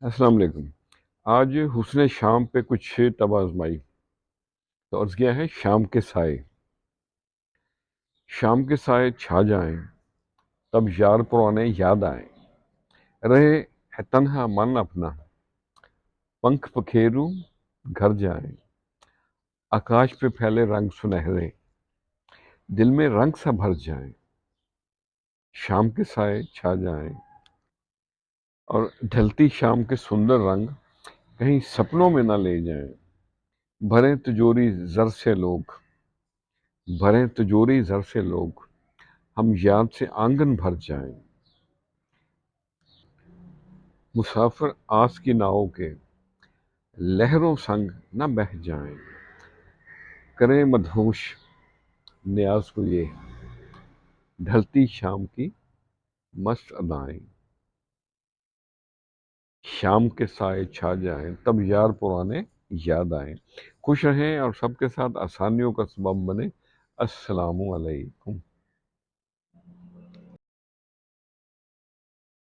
السلام علیکم۔ آج حسن شام پہ کچھ طب آزمائی تو عرض کیا ہے شام کے سائے۔ شام کے سائے چھا جائیں تب یار پرانے یاد آئیں، رہے ہے تنہا من اپنا، پنکھ پکھیروں گھر جائیں، آکاش پہ پھیلے رنگ سنہرے، دل میں رنگ سا بھر جائیں، شام کے سائے چھا جائیں۔ اور ڈھلتی شام کے سندر رنگ کہیں سپنوں میں نہ لے جائیں، بھریں تجوری زر سے لوگ، بھریں تجوری زر سے لوگ، ہم یاد سے آنگن بھر جائیں، مسافر آس کی ناؤ کے لہروں سنگ نہ بہہ جائیں، کریں مدہوش نیاز کو یہ ڈھلتی شام کی مست ادائیں، شام کے سائے چھا جائیں تب یار پرانے یاد آئیں۔ خوش رہیں اور سب کے ساتھ آسانیوں کا سبب بنے۔ السلام علیکم۔